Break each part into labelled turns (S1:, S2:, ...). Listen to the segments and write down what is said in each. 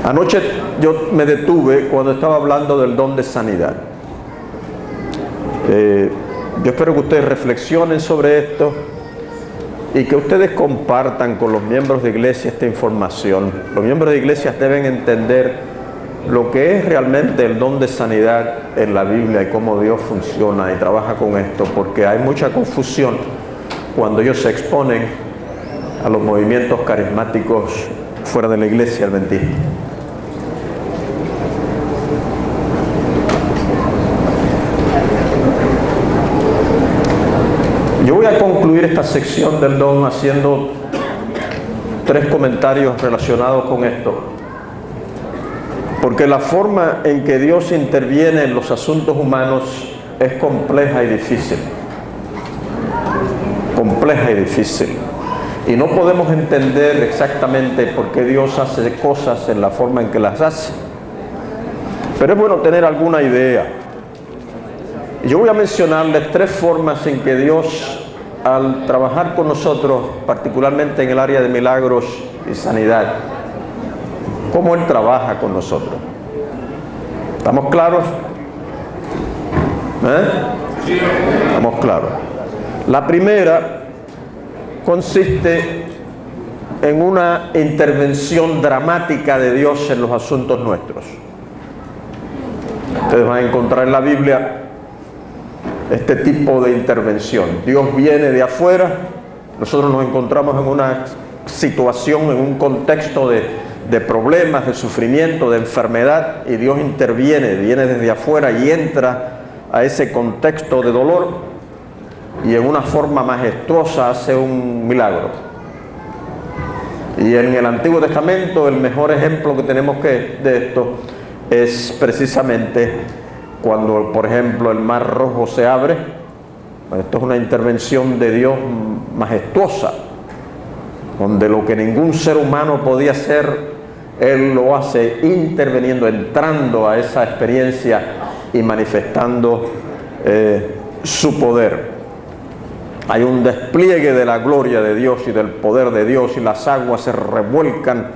S1: Anoche yo me detuve cuando estaba hablando del don de sanidad. Yo espero que ustedes reflexionen sobre esto y que ustedes compartan con los miembros de iglesia esta información. Los miembros de iglesias deben entender lo que es realmente el don de sanidad en la Biblia y cómo Dios funciona y trabaja con esto, porque hay mucha confusión cuando ellos se exponen a los movimientos carismáticos fuera de la iglesia adventista. Yo voy a concluir esta sección del don haciendo 3 comentarios relacionados con esto, porque la forma en que Dios interviene en los asuntos humanos es compleja y difícil. Compleja y difícil. Y no podemos entender exactamente por qué Dios hace cosas en la forma en que las hace. Pero es bueno tener alguna idea. Yo voy a mencionarles 3 formas en que Dios, al trabajar con nosotros, particularmente en el área de milagros y sanidad, cómo Él trabaja con nosotros. ¿Estamos claros? Sí. Estamos claros. La primera consiste en una intervención dramática de Dios en los asuntos nuestros. Ustedes van a encontrar en la Biblia este tipo de intervención. Dios viene de afuera, nosotros nos encontramos en una situación, en un contexto de problemas, de sufrimiento, de enfermedad, y Dios interviene, viene desde afuera y entra a ese contexto de dolor y en una forma majestuosa hace un milagro. Y en el Antiguo Testamento el mejor ejemplo que tenemos de esto es precisamente cuando, por ejemplo, el Mar Rojo se abre. Esto es una intervención de Dios majestuosa, donde lo que ningún ser humano podía hacer, Él lo hace interviniendo, entrando a esa experiencia y manifestando su poder. Hay un despliegue de la gloria de Dios y del poder de Dios, y las aguas se revuelcan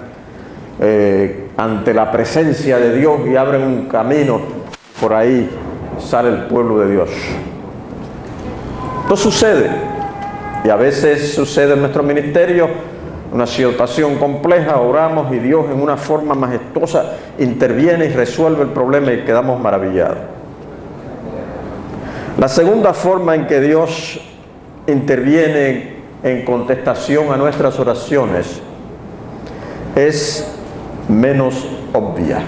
S1: ante la presencia de Dios y abren un camino. Por ahí sale el pueblo de Dios. Esto sucede, y a veces sucede en nuestro ministerio, una situación compleja, oramos y Dios en una forma majestuosa interviene y resuelve el problema y quedamos maravillados. La segunda forma en que Dios interviene en contestación a nuestras oraciones es menos obvia.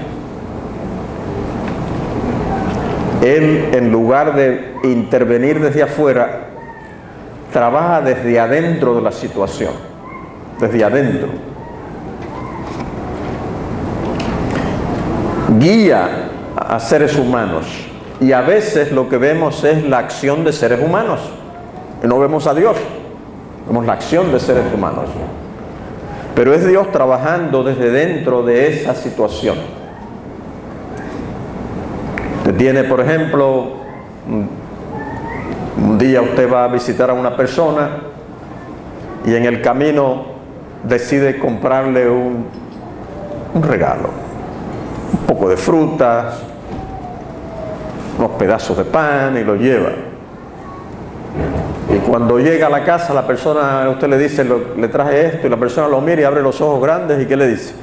S1: Él, en lugar de intervenir desde afuera, trabaja desde adentro de la situación, desde adentro. Guía a seres humanos, y a veces lo que vemos es la acción de seres humanos, y no vemos a Dios, vemos la acción de seres humanos. Pero es Dios trabajando desde dentro de esa situación. Usted tiene, por ejemplo, un día usted va a visitar a una persona y en el camino decide comprarle un regalo, un poco de frutas, unos pedazos de pan, y lo lleva. Y cuando llega a la casa, la persona, usted le dice, le traje esto, y la persona lo mira y abre los ojos grandes, ¿y qué le dice?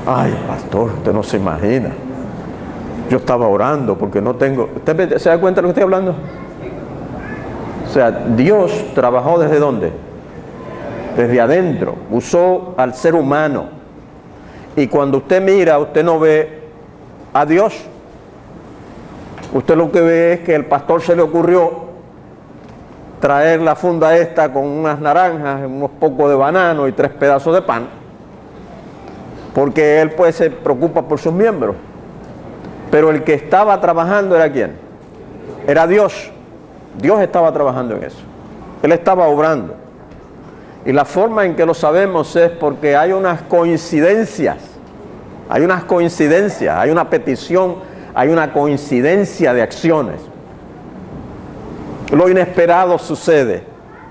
S1: Ay, pastor, usted no se imagina. Yo estaba orando porque no tengo... ¿Usted se da cuenta de lo que estoy hablando? O sea, Dios trabajó ¿desde dónde? Desde adentro. Usó al ser humano. Y cuando usted mira, usted no ve a Dios. Usted lo que ve es que el pastor se le ocurrió traer la funda esta con unas naranjas, unos pocos de banano y 3 pedazos de pan, porque él pues se preocupa por sus miembros. Pero el que estaba trabajando era ¿quién? Era Dios. Dios estaba trabajando en eso. Él estaba obrando. Y la forma en que lo sabemos es porque hay unas coincidencias. Hay unas coincidencias, hay una petición, hay una coincidencia de acciones. Lo inesperado sucede.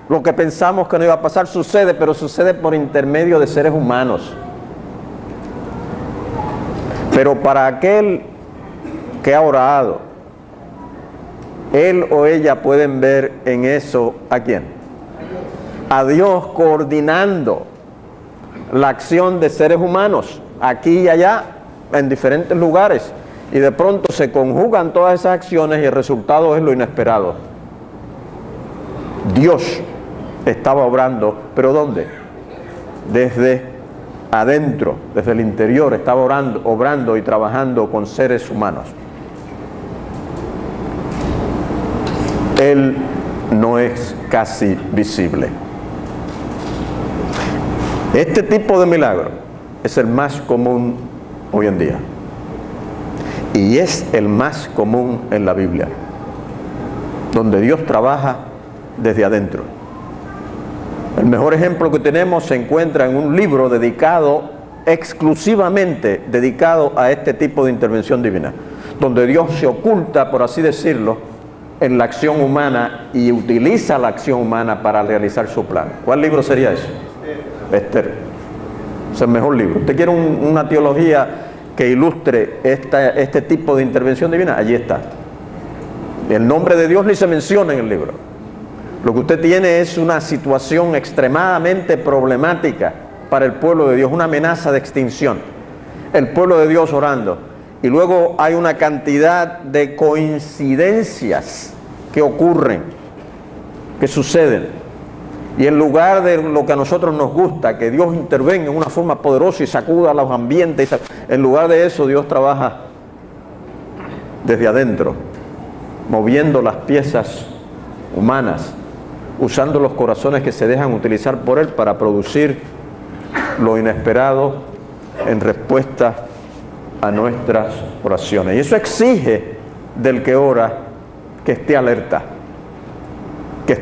S1: Lo que pensamos que no iba a pasar sucede, pero sucede por intermedio de seres humanos. Pero para aquel que ha orado, él o ella pueden ver en eso ¿a quién? A Dios coordinando la acción de seres humanos aquí y allá en diferentes lugares, y de pronto se conjugan todas esas acciones y el resultado es lo inesperado. Dios estaba obrando, ¿pero dónde? Desde adentro, desde el interior, estaba obrando y trabajando con seres humanos. Él no es casi visible. Este tipo de milagro es el más común hoy en día. Y es el más común en la Biblia, donde Dios trabaja desde adentro. El mejor ejemplo que tenemos se encuentra en un libro exclusivamente dedicado a este tipo de intervención divina, donde Dios se oculta, por así decirlo, en la acción humana y utiliza la acción humana para realizar su plan. ¿Cuál libro sería ese? Esther. Es el mejor libro. ¿Usted quiere una teología que ilustre este tipo de intervención divina? Allí está. El nombre de Dios ni se menciona en el libro. Lo que usted tiene es una situación extremadamente problemática para el pueblo de Dios, una amenaza de extinción. El pueblo de Dios orando. Y luego hay una cantidad de coincidencias que ocurren, que suceden. Y en lugar de lo que a nosotros nos gusta, que Dios intervenga en una forma poderosa y sacuda los ambientes, en lugar de eso Dios trabaja desde adentro, moviendo las piezas humanas, usando los corazones que se dejan utilizar por Él para producir lo inesperado en respuesta a nuestras oraciones. Y eso exige del que ora que esté alerta, que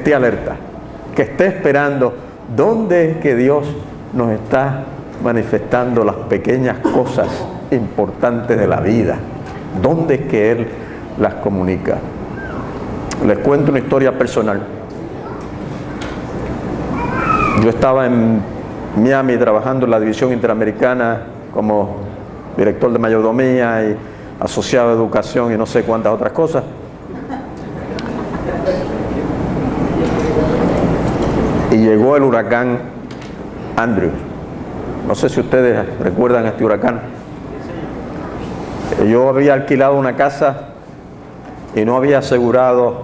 S1: esté esperando dónde es que Dios nos está manifestando las pequeñas cosas importantes de la vida, dónde es que Él las comunica. Les cuento una historia personal. Yo estaba en Miami trabajando en la División Interamericana como director de mayordomía y asociado de educación y no sé cuántas otras cosas. Y llegó el huracán Andrew. No sé si ustedes recuerdan este huracán. Yo había alquilado una casa y no había asegurado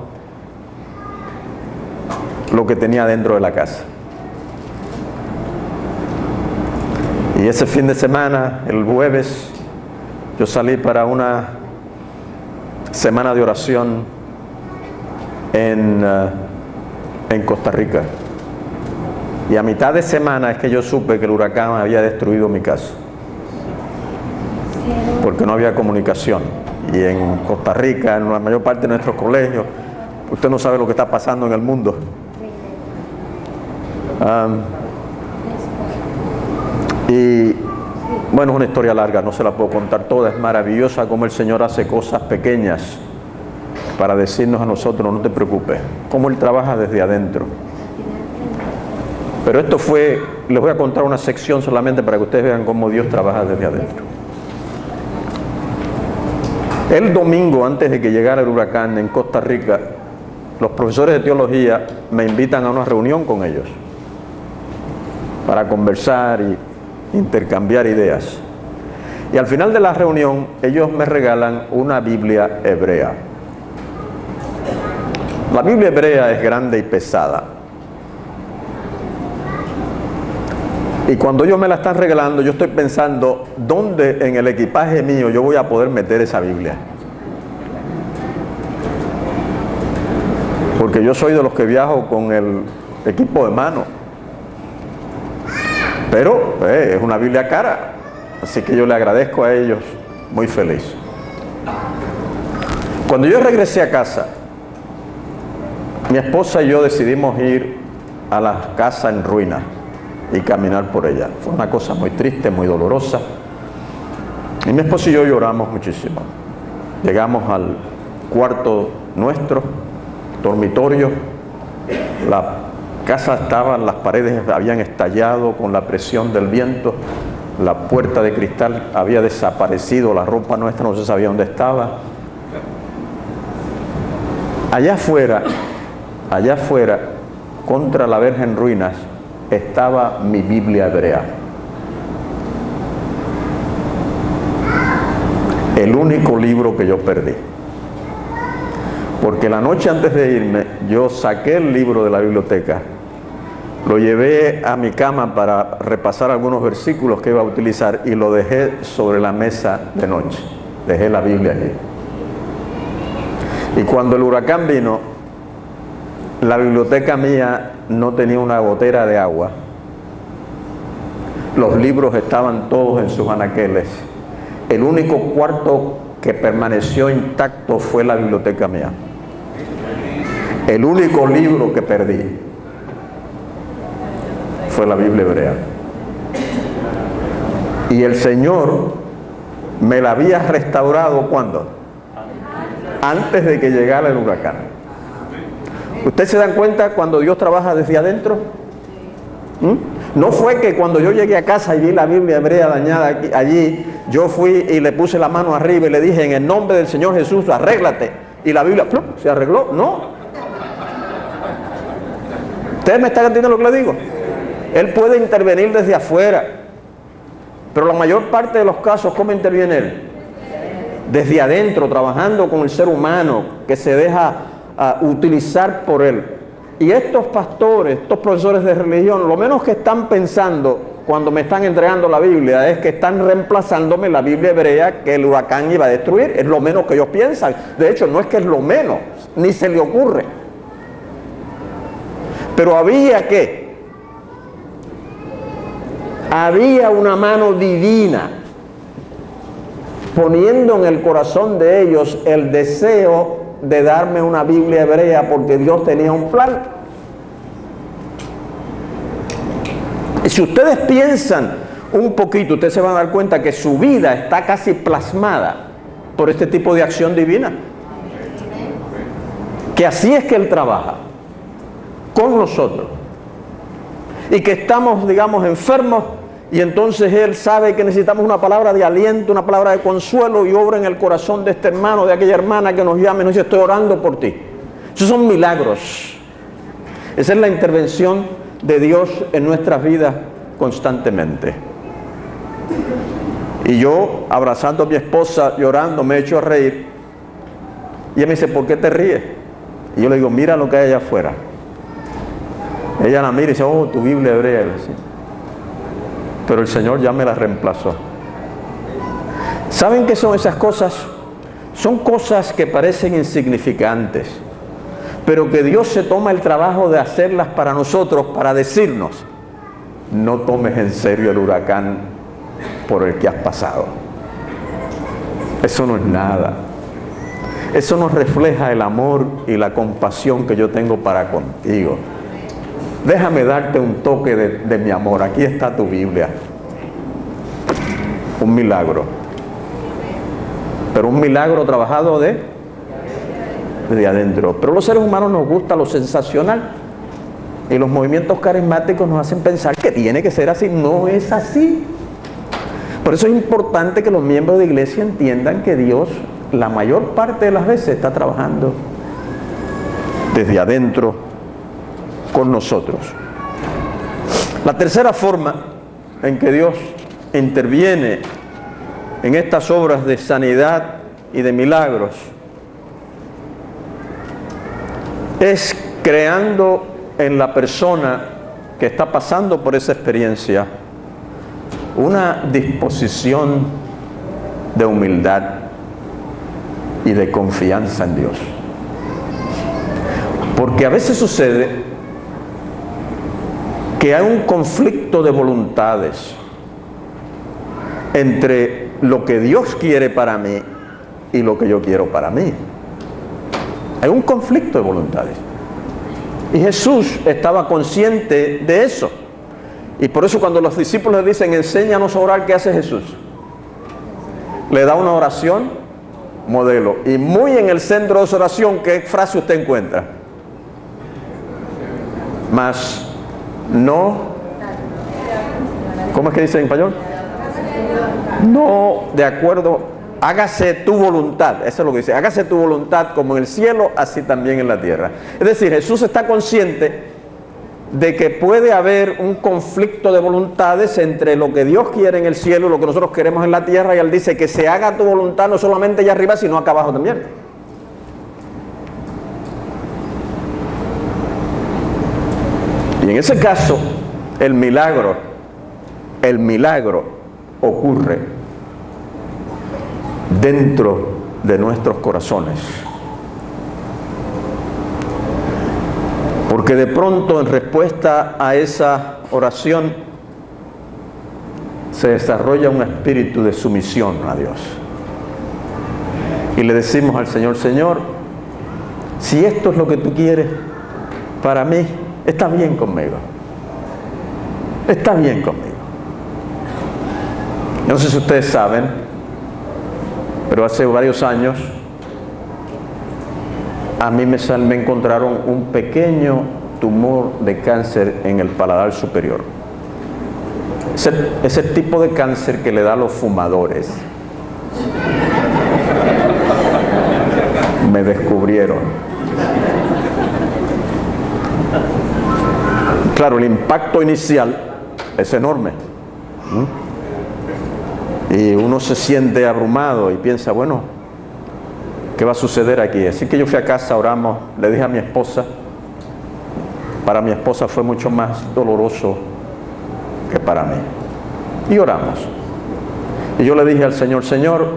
S1: lo que tenía dentro de la casa. Y ese fin de semana, el jueves, yo salí para una semana de oración en Costa Rica. Y a mitad de semana es que yo supe que el huracán había destruido mi casa, porque no había comunicación. Y en Costa Rica, en la mayor parte de nuestros colegios, usted no sabe lo que está pasando en el mundo. Y bueno, es una historia larga, no se la puedo contar toda. Es maravillosa cómo el Señor hace cosas pequeñas para decirnos a nosotros: no te preocupes, cómo Él trabaja desde adentro. Pero esto fue, les voy a contar una sección solamente para que ustedes vean cómo Dios trabaja desde adentro. El domingo, antes de que llegara el huracán en Costa Rica, los profesores de teología me invitan a una reunión con ellos para conversar y intercambiar ideas. Y al final de la reunión, ellos me regalan una Biblia hebrea. La Biblia hebrea es grande y pesada. Y cuando ellos me la están regalando, yo estoy pensando, ¿dónde en el equipaje mío yo voy a poder meter esa Biblia? Porque yo soy de los que viajo con el equipo de mano. Pero es una Biblia cara, así que yo le agradezco a ellos, muy feliz. Cuando yo regresé a casa, mi esposa y yo decidimos ir a la casa en ruina y caminar por ella. Fue una cosa muy triste, muy dolorosa. Y mi esposa y yo lloramos muchísimo. Llegamos al cuarto nuestro, dormitorio. La casa estaba, las paredes habían estallado con la presión del viento. la puerta de cristal había desaparecido, la ropa nuestra no se sabía dónde estaba. Allá afuera, contra la verja en ruinas, estaba mi Biblia hebrea. El único libro que yo perdí. Porque la noche antes de irme, yo saqué el libro de la biblioteca, lo llevé a mi cama para repasar algunos versículos que iba a utilizar y lo dejé sobre la mesa de noche. Dejé la Biblia allí. Y cuando el huracán vino, la biblioteca mía no tenía una gotera de agua. Los libros estaban todos en sus anaqueles. El único cuarto que permaneció intacto fue la biblioteca mía. El único libro que perdí fue la Biblia hebrea. Y el Señor me la había restaurado, ¿cuándo? Antes de que llegara el huracán. ¿Ustedes se dan cuenta cuando Dios trabaja desde adentro? No fue que cuando yo llegué a casa y vi la Biblia hebrea dañada allí, yo fui y le puse la mano arriba y le dije, en el nombre del Señor Jesús, arréglate. Y la Biblia ¡plum!, se arregló. No. ¿Ustedes me están entendiendo lo que le digo? Él puede intervenir desde afuera, pero la mayor parte de los casos, ¿cómo interviene Él? Desde adentro, trabajando con el ser humano que se deja utilizar por Él. Y estos pastores, estos profesores de religión, lo menos que están pensando cuando me están entregando la Biblia es que están reemplazándome la Biblia hebrea que el huracán iba a destruir. Es lo menos que ellos piensan. De hecho, no es que es lo menos, ni se le ocurre. Pero había una mano divina poniendo en el corazón de ellos el deseo de darme una Biblia hebrea porque Dios tenía un plan. Y si ustedes piensan un poquito, ustedes se van a dar cuenta que su vida está casi plasmada por este tipo de acción divina. Que así es que Él trabaja con nosotros. Y que estamos, digamos, enfermos, y entonces Él sabe que necesitamos una palabra de aliento, una palabra de consuelo, y obra en el corazón de este hermano, de aquella hermana que nos llama y nos dice, estoy orando por ti. Esos son milagros. Esa es la intervención de Dios en nuestras vidas constantemente. Y yo, abrazando a mi esposa, llorando, me echo a reír, y ella me dice, ¿por qué te ríes? Y yo le digo, mira lo que hay allá afuera. Ella la mira y dice, oh, tu Biblia hebrea. Pero el Señor ya me la reemplazó. ¿Saben qué son esas cosas? Son cosas que parecen insignificantes, pero que Dios se toma el trabajo de hacerlas para nosotros, para decirnos, no tomes en serio el huracán por el que has pasado. Eso no es nada. Eso nos refleja el amor y la compasión que yo tengo para contigo. Déjame darte un toque de mi amor. Aquí está tu Biblia. Un milagro. Pero un milagro trabajado de adentro. Pero los seres humanos nos gusta lo sensacional. Y los movimientos carismáticos nos hacen pensar que tiene que ser así. No es así. Por eso es importante que los miembros de iglesia entiendan que Dios, la mayor parte de las veces, está trabajando desde adentro con nosotros. La tercera forma en que Dios interviene en estas obras de sanidad y de milagros es creando en la persona que está pasando por esa experiencia una disposición de humildad y de confianza en Dios. Porque a veces sucede que hay un conflicto de voluntades entre lo que Dios quiere para mí y lo que yo quiero para mí. Hay un conflicto de voluntades. Y Jesús estaba consciente de eso. Y por eso cuando los discípulos le dicen, enséñanos a orar, ¿qué hace Jesús? Le da una oración modelo. Y muy en el centro de esa oración, ¿qué frase usted encuentra? Mas no, ¿cómo es que dice en español? No de acuerdo, hágase tu voluntad, eso es lo que dice, hágase tu voluntad como en el cielo, así también en la tierra. Es decir, Jesús está consciente de que puede haber un conflicto de voluntades entre lo que Dios quiere en el cielo y lo que nosotros queremos en la tierra, y Él dice que se haga tu voluntad no solamente allá arriba, sino acá abajo también. Y en ese caso, el milagro ocurre dentro de nuestros corazones. Porque de pronto, en respuesta a esa oración, se desarrolla un espíritu de sumisión a Dios. Y le decimos al Señor: Señor, si esto es lo que tú quieres para mí, está bien conmigo. Está bien conmigo. Yo no sé si ustedes saben, pero hace varios años a mí me encontraron un pequeño tumor de cáncer en el paladar superior. Ese tipo de cáncer que le da a los fumadores. Me descubrieron. Claro, el impacto inicial es enorme. Y uno se siente abrumado y piensa, bueno, ¿qué va a suceder aquí? Así que yo fui a casa, oramos, le dije a mi esposa. Para mi esposa fue mucho más doloroso que para mí. Y oramos. Y yo le dije al Señor: Señor,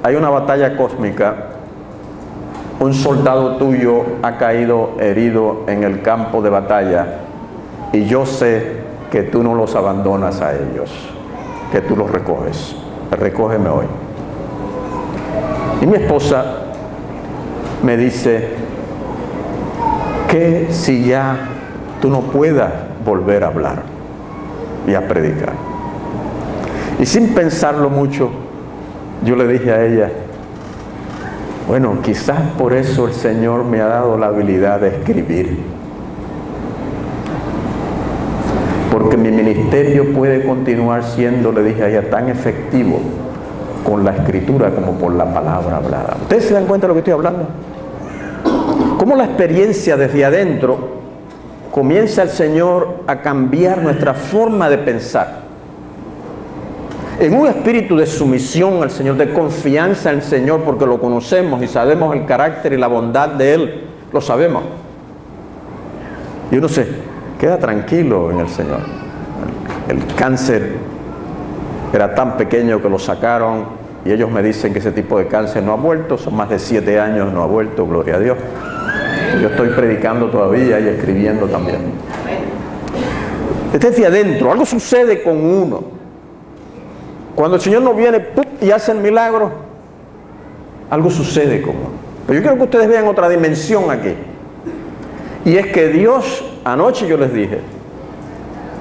S1: hay una batalla cósmica. Un soldado tuyo ha caído herido en el campo de batalla. Y yo sé que tú no los abandonas a ellos, que tú los recoges. Recógeme hoy. Y mi esposa me dice: ¿qué si ya tú no puedas volver a hablar y a predicar? Y sin pensarlo mucho, yo le dije a ella: bueno, quizás por eso el Señor me ha dado la habilidad de escribir, porque mi ministerio puede continuar siendo, le dije a ella, tan efectivo con la escritura como por la palabra hablada. ¿Ustedes se dan cuenta de lo que estoy hablando? Cómo la experiencia desde adentro comienza el Señor a cambiar nuestra forma de pensar. En un espíritu de sumisión al Señor, de confianza en el Señor, porque lo conocemos y sabemos el carácter y la bondad de Él, lo sabemos. Y uno se queda tranquilo en el Señor. El cáncer era tan pequeño que lo sacaron, y ellos me dicen que ese tipo de cáncer no ha vuelto. Son más de 7 años, no ha vuelto, gloria a Dios. Yo estoy predicando todavía y escribiendo también. Desde adentro, algo sucede con uno. Cuando el Señor no viene ¡pum!, y hace el milagro, algo sucede con uno. Pero yo quiero que ustedes vean otra dimensión aquí. Y es que Dios, anoche yo les dije,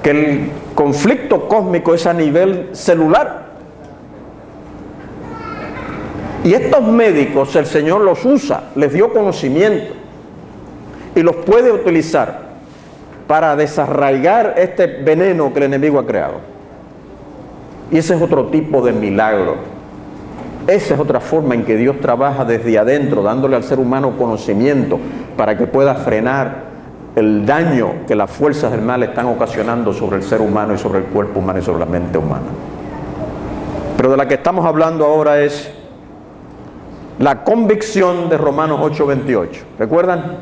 S1: que el conflicto cósmico es a nivel celular. Y estos médicos el Señor los usa, les dio conocimiento y los puede utilizar para desarraigar este veneno que el enemigo ha creado. Y ese es otro tipo de milagro. Esa es otra forma en que Dios trabaja desde adentro, dándole al ser humano conocimiento para que pueda frenar el daño que las fuerzas del mal están ocasionando sobre el ser humano y sobre el cuerpo humano y sobre la mente humana. Pero de la que estamos hablando ahora es la convicción de Romanos 8:28. ¿Recuerdan?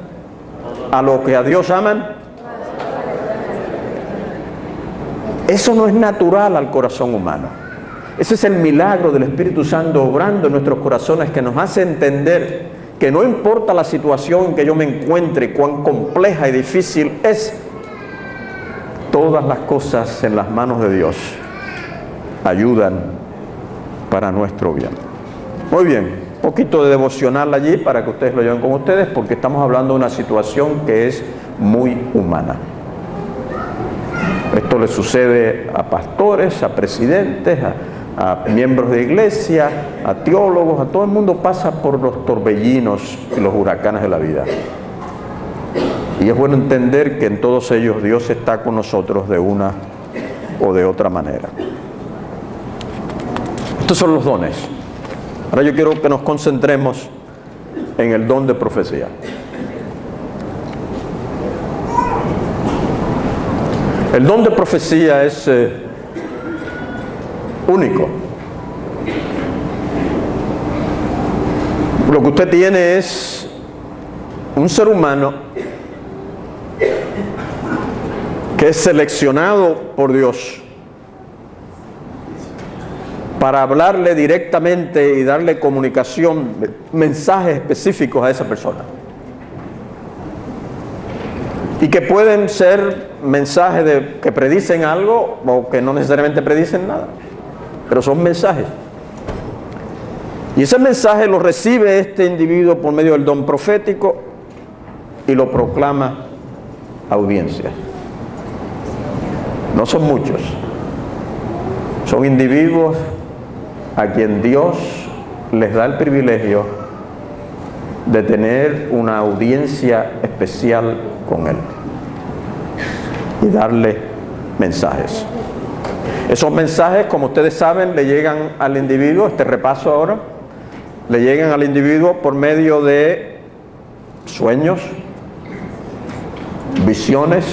S1: A los que a Dios aman. Eso no es natural al corazón humano. Ese es el milagro del Espíritu Santo obrando en nuestros corazones, que nos hace entender que no importa la situación en que yo me encuentre, cuán compleja y difícil es, todas las cosas en las manos de Dios ayudan para nuestro bien. Muy bien, un poquito de devocional allí para que ustedes lo lleven con ustedes, porque estamos hablando de una situación que es muy humana. Esto le sucede a pastores, a presidentes, a miembros de iglesia, a teólogos, a todo el mundo pasa por los torbellinos y los huracanes de la vida. Y es bueno entender que en todos ellos Dios está con nosotros de una o de otra manera. Estos son los dones. Ahora yo quiero que nos concentremos en el don de profecía. El don de profecía es único. Lo que usted tiene es un ser humano que es seleccionado por Dios para hablarle directamente y darle comunicación, mensajes específicos a esa persona. Y que pueden ser mensajes que predicen algo o que no necesariamente predicen nada, pero son mensajes. Y ese mensaje lo recibe este individuo por medio del don profético y lo proclama a audiencias. No son muchos, son individuos a quien Dios les da el privilegio de tener una audiencia especial con Él y darle mensajes. Esos mensajes, como ustedes saben, le llegan al individuo, este repaso ahora, le llegan al individuo por medio de sueños, visiones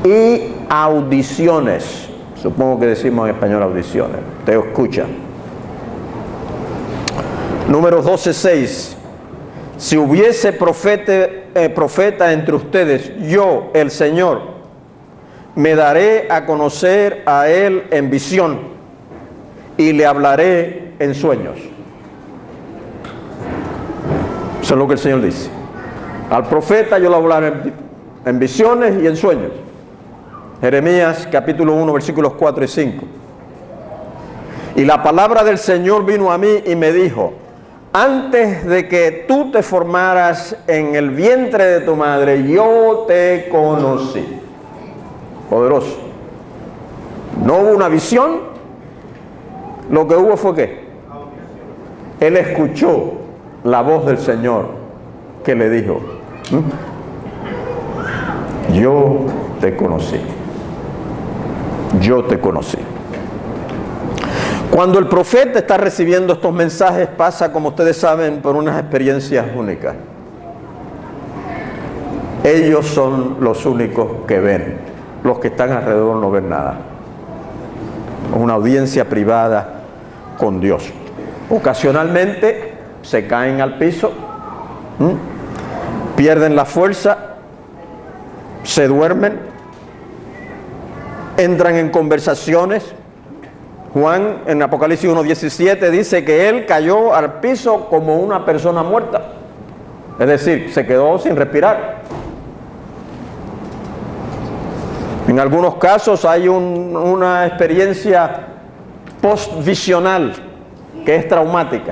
S1: y audiciones. Supongo que decimos en español audiciones. Usted escucha. Números 12:6. Si hubiese profeta entre ustedes, yo, el Señor, me daré a conocer a él en visión y le hablaré en sueños. Eso es lo que el Señor dice. Al profeta yo le hablaré en visiones y en sueños. Jeremías capítulo 1 versículos 4 y 5. Y la palabra del Señor vino a mí y me dijo: antes de que tú te formaras en el vientre de tu madre, yo te conocí. Poderoso. No hubo una visión, lo que hubo fue ¿qué? Él escuchó la voz del Señor que le dijo: yo te conocí. Yo te conocí. Cuando el profeta está recibiendo estos mensajes, pasa, como ustedes saben, por unas experiencias únicas. Ellos son los únicos que ven. Los que están alrededor no ven nada. Una audiencia privada con Dios. Ocasionalmente se caen al piso, pierden la fuerza, se duermen, entran en conversaciones. Juan en Apocalipsis 1:17 dice que él cayó al piso como una persona muerta, es decir, se quedó sin respirar. En algunos casos hay una experiencia postvisional que es traumática.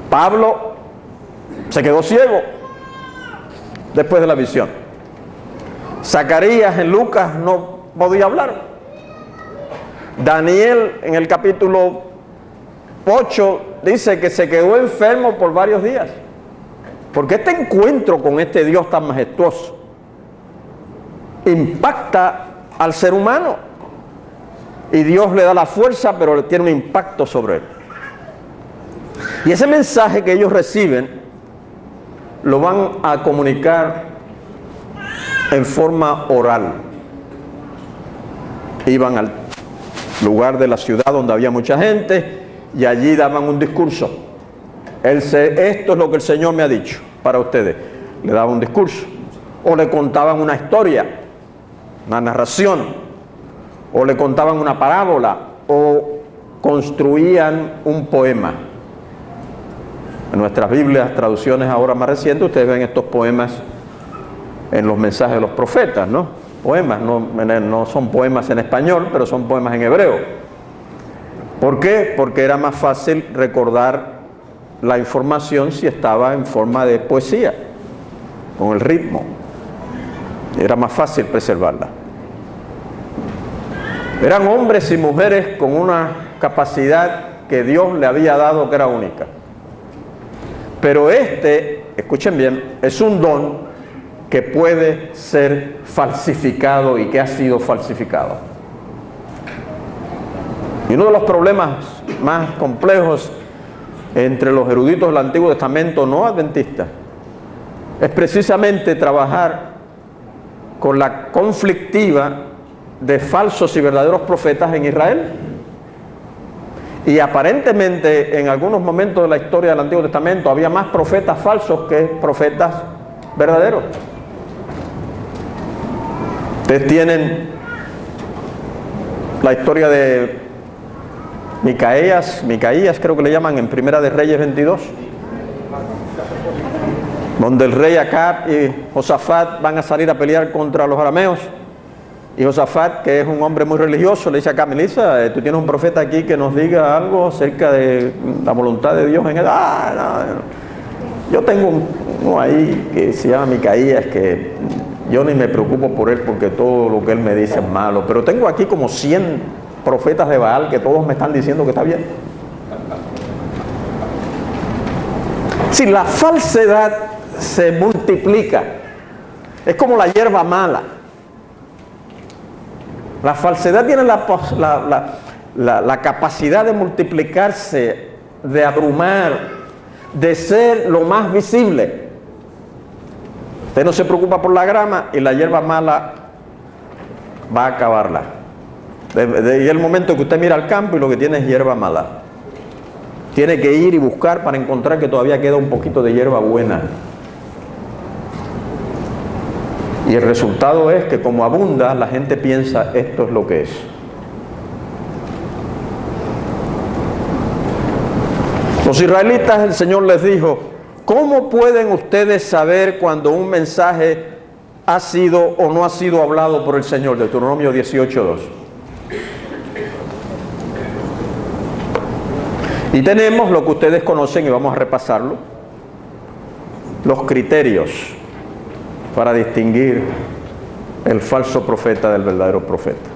S1: Pablo se quedó ciego después de la visión. Zacarías en Lucas no podía hablar. Daniel en el capítulo 8 dice que se quedó enfermo por varios días. Porque este encuentro con este Dios tan majestuoso impacta al ser humano. Y Dios le da la fuerza, pero tiene un impacto sobre él. Y ese mensaje que ellos reciben lo van a comunicar en forma oral. Iban al lugar de la ciudad donde había mucha gente y allí daban un discurso. Esto es lo que el Señor me ha dicho para ustedes. Le daban un discurso o le contaban una historia, una narración, o le contaban una parábola o construían un poema. En nuestras Biblias, traducciones ahora más recientes, ustedes ven estos poemas en los mensajes de los profetas, ¿no? Poemas, no son poemas en español, pero son poemas en hebreo. ¿Por qué? Porque era más fácil recordar la información si estaba en forma de poesía, con el ritmo. Era más fácil preservarla. Eran hombres y mujeres con una capacidad que Dios le había dado que era única. Pero escuchen bien, es un don que puede ser falsificado y que ha sido falsificado. Y uno de los problemas más complejos entre los eruditos del Antiguo Testamento no adventistas es precisamente trabajar con la conflictiva de falsos y verdaderos profetas en Israel. Y aparentemente en algunos momentos de la historia del Antiguo Testamento había más profetas falsos que profetas verdaderos. Ustedes tienen la historia de Micaías creo que le llaman, en Primera de Reyes 22, donde el rey Acab y Josafat van a salir a pelear contra los arameos. Y Josafat, que es un hombre muy religioso, le dice a Acab: Melissa, tú tienes un profeta aquí que nos diga algo acerca de la voluntad de Dios en él. No. Yo tengo uno ahí que se llama Micaías, que yo ni me preocupo por él porque todo lo que él me dice es malo, pero tengo aquí como 100 profetas de Baal que todos me están diciendo que está bien. Si la falsedad se multiplica, es como la hierba mala. La falsedad tiene la capacidad de multiplicarse, de abrumar, de ser lo más visible. Usted no se preocupa por la grama y la hierba mala va a acabarla. Y el momento que usted mira al campo y lo que tiene es hierba mala. Tiene que ir y buscar para encontrar que todavía queda un poquito de hierba buena. Y el resultado es que como abunda, la gente piensa: esto es lo que es. Los israelitas, el Señor les dijo: ¿cómo pueden ustedes saber cuando un mensaje ha sido o no ha sido hablado por el Señor? Deuteronomio 18:2. Y tenemos lo que ustedes conocen, y vamos a repasarlo: los criterios para distinguir el falso profeta del verdadero profeta.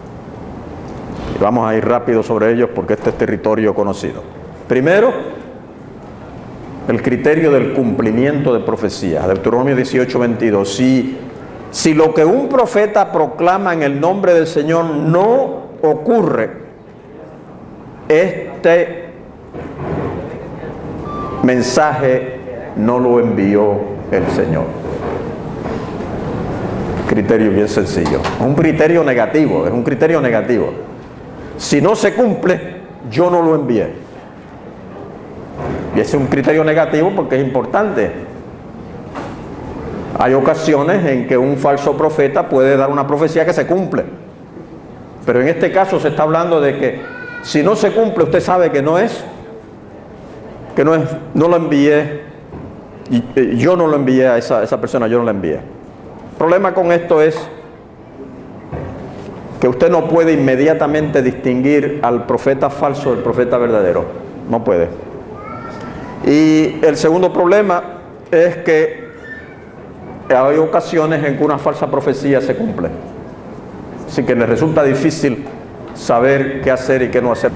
S1: Y vamos a ir rápido sobre ellos porque este es territorio conocido. Primero, el criterio del cumplimiento de profecías. Deuteronomio 18:22. Si lo que un profeta proclama en el nombre del Señor no ocurre, este mensaje no lo envió el Señor. Criterio bien sencillo. Es un criterio negativo. Si no se cumple, yo no lo envié. Y ese es un criterio negativo porque es importante. Hay ocasiones en que un falso profeta puede dar una profecía que se cumple. Pero en este caso se está hablando de que si no se cumple, usted sabe que no lo envié, y yo no lo envié a esa persona, yo no la envié. El problema con esto es que usted no puede inmediatamente distinguir al profeta falso del profeta verdadero. No puede. Y el segundo problema es que hay ocasiones en que una falsa profecía se cumple. Así que le resulta difícil saber qué hacer y qué no hacer.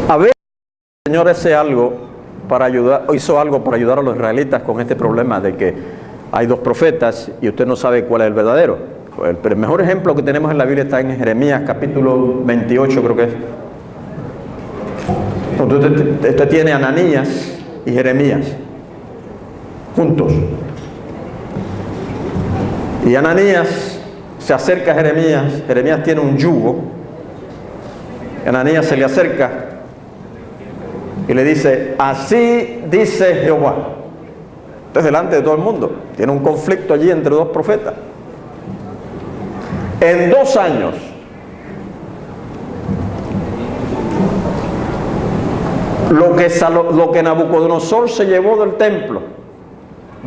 S1: A veces el Señor hizo algo para ayudar a los israelitas con este problema de que hay dos profetas y usted no sabe cuál es el verdadero. El mejor ejemplo que tenemos en la Biblia está en Jeremías capítulo 28, creo que es. Usted tiene a Ananías y Jeremías juntos. Y Ananías se acerca a Jeremías. Jeremías tiene un yugo. Ananías se le acerca y le dice: así dice Jehová. Entonces, delante de todo el mundo, tiene un conflicto allí entre dos profetas. En 2 años, lo que Nabucodonosor se llevó del templo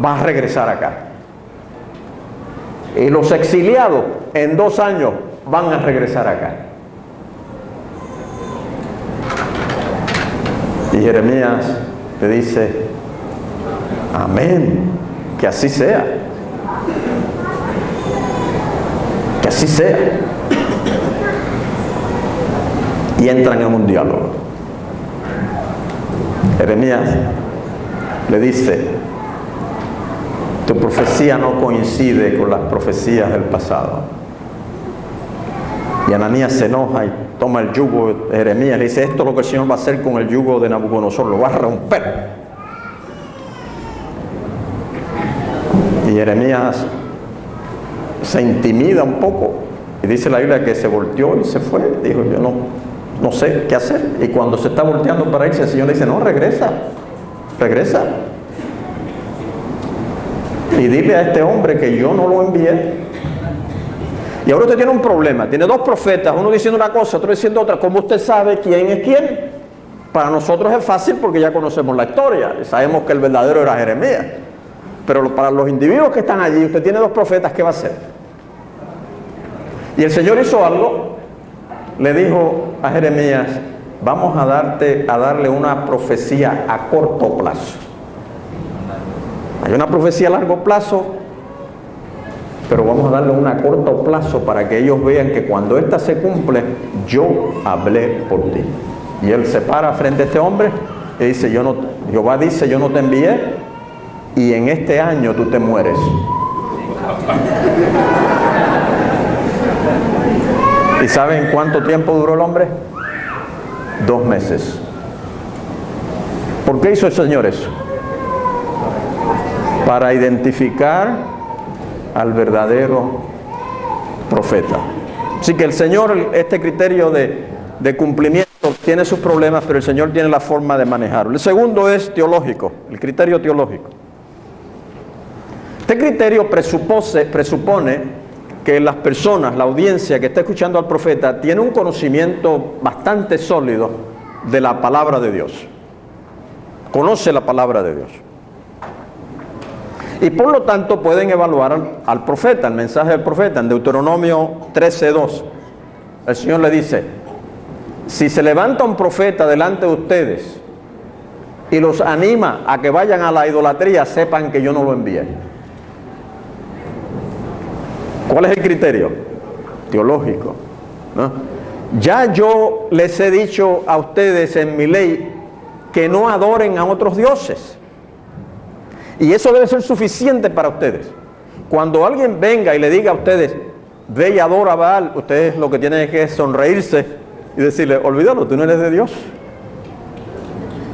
S1: va a regresar acá. Y los exiliados en 2 años van a regresar acá. Y Jeremías le dice: amén, que así sea. Que así sea. Y entran en un diálogo. Jeremías le dice: tu profecía no coincide con las profecías del pasado. Y Ananías se enoja y toma el yugo de Jeremías, le dice, esto es lo que el Señor va a hacer con el yugo de Nabucodonosor, lo va a romper. Y Jeremías se intimida un poco, y dice la Biblia que se volteó y se fue, dijo, yo no sé qué hacer. Y cuando se está volteando para irse, el Señor le dice, no, regresa. Y dile a este hombre que yo no lo envié. Y ahora usted tiene un problema, tiene dos profetas, uno diciendo una cosa, otro diciendo otra. ¿Cómo usted sabe quién es quién? Para nosotros es fácil porque ya conocemos la historia, sabemos que el verdadero era Jeremías. Pero para los individuos que están allí, usted tiene dos profetas, ¿qué va a hacer? Y el Señor hizo algo, le dijo a Jeremías, vamos a darle una profecía a corto plazo. Hay una profecía a largo plazo, pero vamos a darle una a corto plazo para que ellos vean que cuando esta se cumple, yo hablé por ti. Y él se para frente a este hombre y dice, Jehová dice, yo no te envié, y en este año tú te mueres. ¿Y saben cuánto tiempo duró el hombre? 2 meses. ¿Por qué hizo el Señor eso? Para identificar al verdadero profeta. Así que el Señor, este criterio de cumplimiento tiene sus problemas, pero el Señor tiene la forma de manejarlo. El segundo es teológico, el criterio teológico. Este criterio presupone que las personas, la audiencia que está escuchando al profeta, tiene un conocimiento bastante sólido de la palabra de Dios. Conoce la palabra de Dios. Y por lo tanto pueden evaluar al profeta, el mensaje del profeta. En Deuteronomio 13:2, el Señor le dice, si se levanta un profeta delante de ustedes y los anima a que vayan a la idolatría, sepan que yo no lo envié. ¿Cuál es el criterio? Teológico, ¿no? Ya yo les he dicho a ustedes en mi ley que no adoren a otros dioses. Y eso debe ser suficiente para ustedes. Cuando alguien venga y le diga a ustedes, ve y adora a Baal, ustedes lo que tienen que sonreírse y decirle, olvídalo, tú no eres de Dios.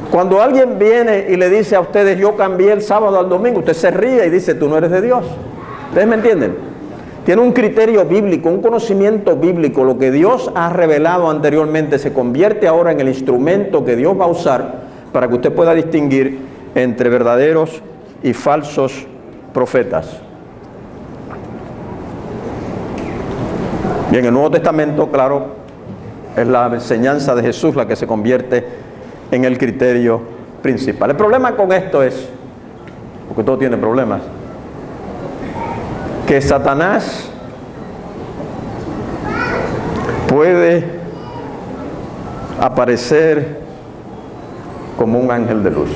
S1: Cuando alguien viene y le dice a ustedes, yo cambié el sábado al domingo, usted se ríe y dice, tú no eres de Dios. ¿Ustedes me entienden? Tiene un criterio bíblico, un conocimiento bíblico. Lo que Dios ha revelado anteriormente se convierte ahora en el instrumento que Dios va a usar para que usted pueda distinguir entre verdaderos y falsos profetas. Bien, el Nuevo Testamento, claro, es la enseñanza de Jesús la que se convierte en el criterio principal. El problema con esto es, porque todo tiene problemas, que Satanás puede aparecer como un ángel de luz.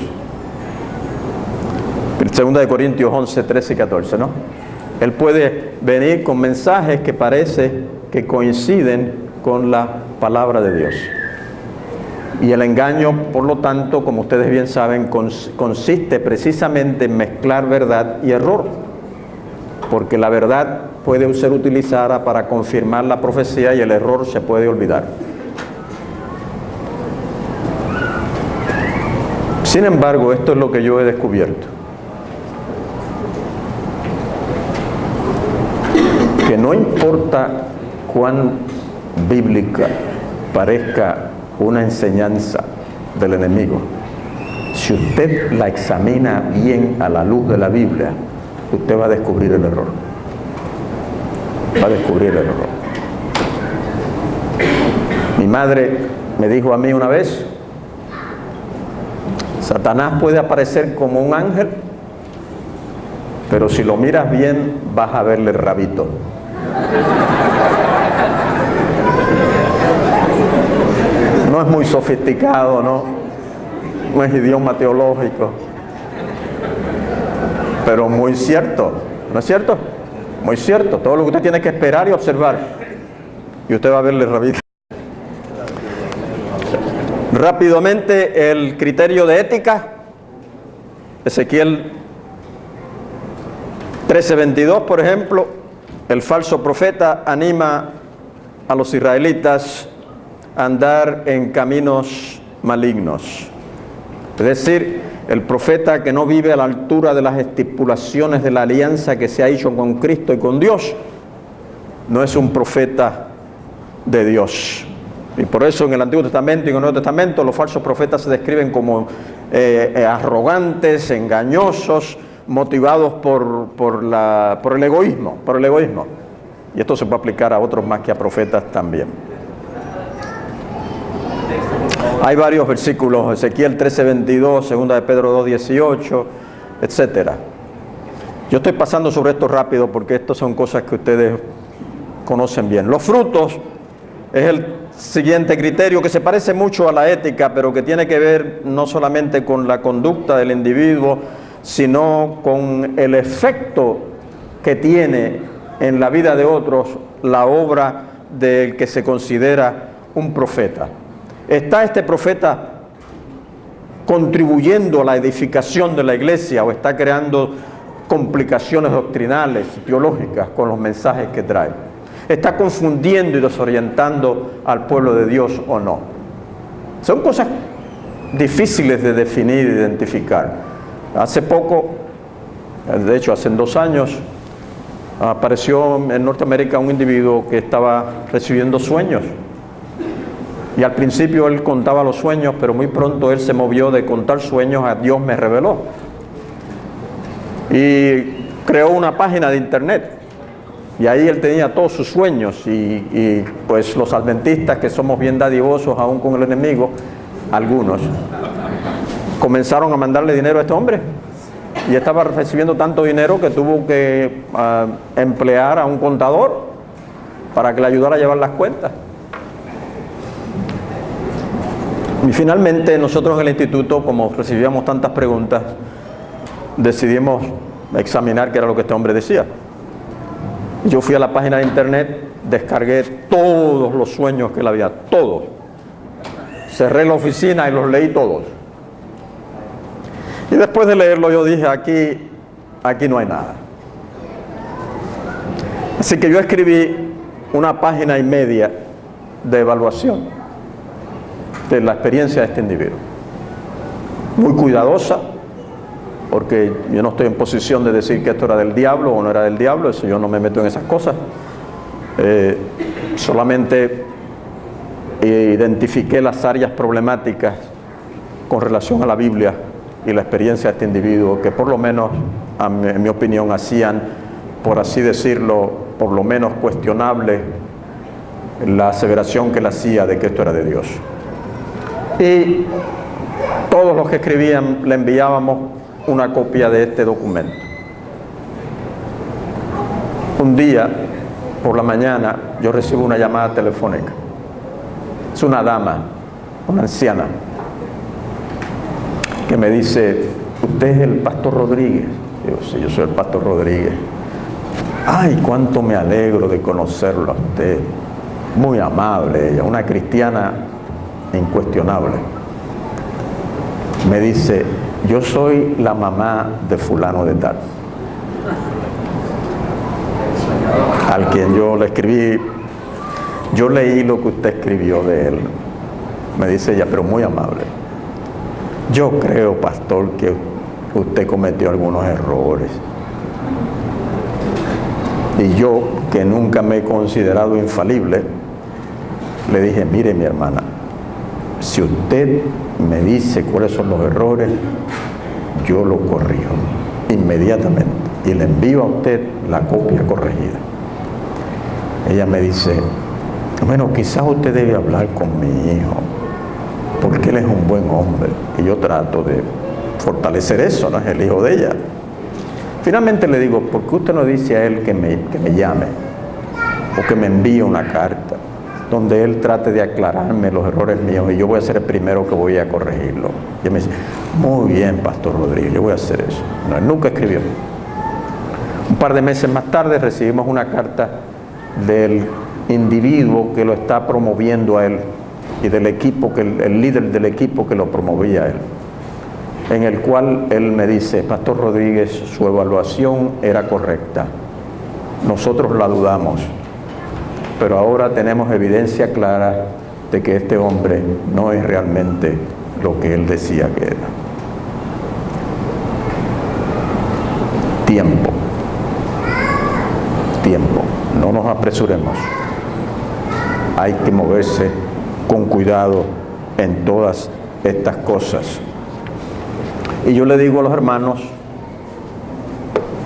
S1: 2 Corintios 11, 13 y 14, ¿no? Él puede venir con mensajes que parece que coinciden con la palabra de Dios. Y el engaño, por lo tanto, como ustedes bien saben, consiste precisamente en mezclar verdad y error. Porque la verdad puede ser utilizada para confirmar la profecía y el error se puede olvidar. Sin embargo, esto es lo que yo he descubierto. Que no importa cuán bíblica parezca una enseñanza del enemigo, si usted la examina bien a la luz de la Biblia, usted va a descubrir el error. Va a descubrir el error. Mi madre me dijo a mí una vez, Satanás puede aparecer como un ángel, pero si lo miras bien, vas a verle el rabito. No es muy sofisticado, no es idioma teológico, pero muy cierto, ¿no es cierto? Muy cierto, todo lo que usted tiene que esperar y observar, y usted va a verle rabito. Rápidamente, el criterio de ética, Ezequiel 13:22, por ejemplo, el falso profeta anima a los israelitas andar en caminos malignos. Es decir, el profeta que no vive a la altura de las estipulaciones de la alianza que se ha hecho con Cristo y con Dios, no es un profeta de Dios. Y por eso en el Antiguo Testamento y en el Nuevo Testamento los falsos profetas se describen como arrogantes, engañosos, motivados por el egoísmo. Y esto se puede aplicar a otros más que a profetas también. Hay varios versículos, Ezequiel 13:22, 2 de Pedro 2:18, etcétera. Yo estoy pasando sobre esto rápido porque estas son cosas que ustedes conocen bien. Los frutos es el siguiente criterio que se parece mucho a la ética, pero que tiene que ver no solamente con la conducta del individuo, sino con el efecto que tiene en la vida de otros la obra del que se considera un profeta. ¿Está este profeta contribuyendo a la edificación de la iglesia o está creando complicaciones doctrinales, teológicas con los mensajes que trae? ¿Está confundiendo y desorientando al pueblo de Dios o no? Son cosas difíciles de definir e identificar. Hace poco, de hecho hace 2 años, apareció en Norteamérica un individuo que estaba recibiendo sueños. Y al principio él contaba los sueños, pero muy pronto él se movió de contar sueños a Dios me reveló. Y creó una página de internet. Y ahí él tenía todos sus sueños. Y pues los adventistas, que somos bien dadivosos aún con el enemigo, algunos, comenzaron a mandarle dinero a este hombre. Y estaba recibiendo tanto dinero que tuvo que emplear a un contador para que le ayudara a llevar las cuentas. Y finalmente nosotros en el instituto, como recibíamos tantas preguntas, decidimos examinar qué era lo que este hombre decía. Yo fui a la página de internet, descargué todos los sueños que él había, todos. Cerré la oficina y los leí todos. Y después de leerlo yo dije, aquí no hay nada. Así que yo escribí una página y media de evaluación de la experiencia de este individuo. Muy cuidadosa, porque yo no estoy en posición de decir que esto era del diablo o no era del diablo, eso yo no me meto en esas cosas. Solamente identifiqué las áreas problemáticas con relación a la Biblia y la experiencia de este individuo, que por lo menos, en mi opinión, hacían, por así decirlo, por lo menos cuestionable la aseveración que él hacía de que esto era de Dios. Y todos los que escribían le enviábamos una copia de este documento. Un día, por la mañana, yo recibo una llamada telefónica. Es una dama, una anciana, que me dice, ¿usted es el pastor Rodríguez? Digo, sí, yo soy el pastor Rodríguez. Ay, cuánto me alegro de conocerlo a usted. Muy amable ella, una cristiana incuestionable. Me dice, yo soy la mamá de fulano de tal, al quien yo le escribí, yo leí lo que usted escribió de él. Me dice ella, pero muy amable. Yo creo, pastor, que usted cometió algunos errores. Y yo, que nunca me he considerado infalible, le dije, mire mi hermana, si usted me dice cuáles son los errores, yo lo corrijo inmediatamente y le envío a usted la copia corregida. Ella me dice, bueno, quizás usted debe hablar con mi hijo, porque él es un buen hombre. Y yo trato de fortalecer eso, ¿no? Es el hijo de ella. Finalmente le digo, ¿por qué usted no dice a él que me llame o que me envíe una carta donde él trate de aclararme los errores míos y yo voy a ser el primero que voy a corregirlo? Y él me dice, muy bien, pastor Rodríguez, yo voy a hacer eso. No, él nunca escribió. Un par de meses más tarde recibimos una carta del individuo que lo está promoviendo a él y del equipo, el líder del equipo que lo promovía a él, en el cual él me dice, pastor Rodríguez, su evaluación era correcta, nosotros la dudamos, pero ahora tenemos evidencia clara de que este hombre no es realmente lo que él decía que era. Tiempo. No nos apresuremos. Hay que moverse con cuidado en todas estas cosas. Y yo le digo a los hermanos,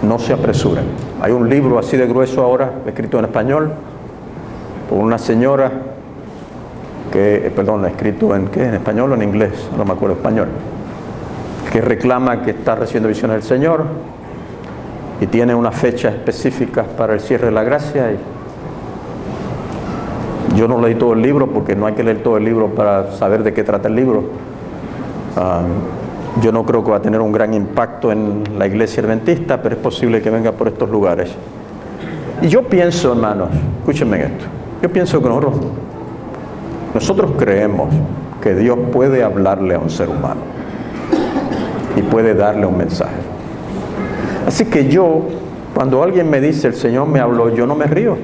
S1: no se apresuren. Hay un libro así de grueso ahora, escrito en español, por una señora que, escrito en español o en inglés, no me acuerdo, español, que reclama que está recibiendo visiones del Señor y tiene una fecha específica para el cierre de la gracia. Y yo no leí todo el libro porque no hay que leer todo el libro para saber de qué trata el libro. Yo no creo que va a tener un gran impacto en la iglesia adventista, pero es posible que venga por estos lugares. Y yo pienso, hermanos, escúchenme esto, yo pienso que nosotros creemos que Dios puede hablarle a un ser humano y puede darle un mensaje. Así que yo, cuando alguien me dice, el Señor me habló, yo no me río.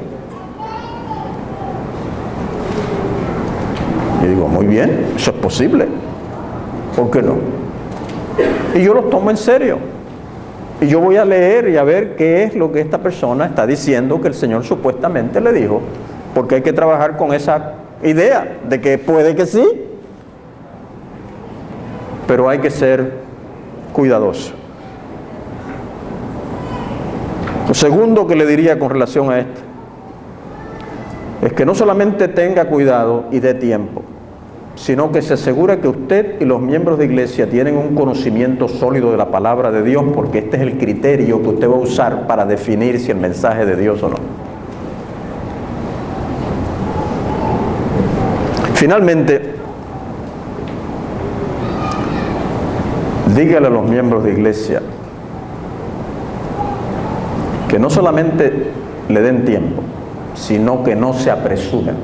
S1: Y digo, muy bien, eso es posible. ¿Por qué no? Y yo lo tomo en serio. Y yo voy a leer y a ver qué es lo que esta persona está diciendo que el Señor supuestamente le dijo, porque hay que trabajar con esa idea de que puede que sí, pero hay que ser cuidadoso. Lo segundo que le diría con relación a esto es que no solamente tenga cuidado y dé tiempo, sino que se asegure que usted y los miembros de iglesia tienen un conocimiento sólido de la palabra de Dios, porque este es el criterio que usted va a usar para definir si el mensaje es de Dios o no. Finalmente, dígale a los miembros de iglesia que no solamente le den tiempo, sino que no se apresuren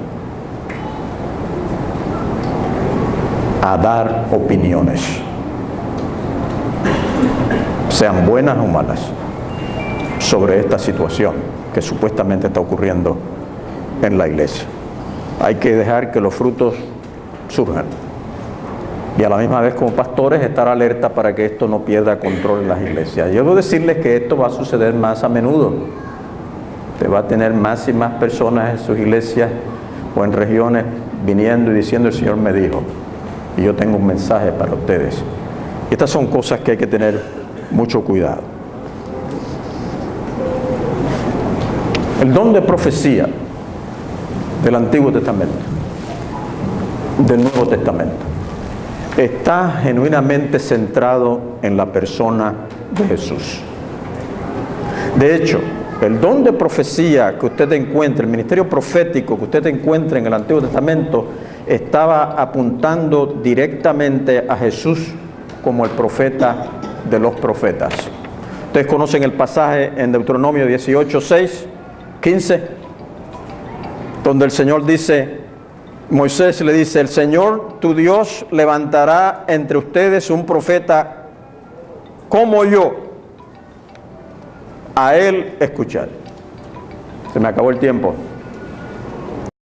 S1: a dar opiniones, sean buenas o malas, sobre esta situación que supuestamente está ocurriendo en la iglesia. Hay que dejar que los frutos surjan y a la misma vez, como pastores, estar alerta para que esto no pierda control en las iglesias. Yo debo decirles que esto va a suceder más a menudo. Usted va a tener más y más personas en sus iglesias o en regiones viniendo y diciendo, el Señor me dijo, y yo tengo un mensaje para ustedes. Y estas son cosas que hay que tener mucho cuidado. El don de profecía del Antiguo Testamento, del Nuevo Testamento, está genuinamente centrado en la persona de Jesús. De hecho, el don de profecía que usted encuentra, el ministerio profético que usted encuentra en el Antiguo Testamento, estaba apuntando directamente a Jesús como el profeta de los profetas. Ustedes conocen el pasaje en Deuteronomio 18, 6, 15, donde el Señor dice, Moisés le dice, el Señor tu Dios levantará entre ustedes un profeta como yo, a él escuchar. Se me acabó el tiempo.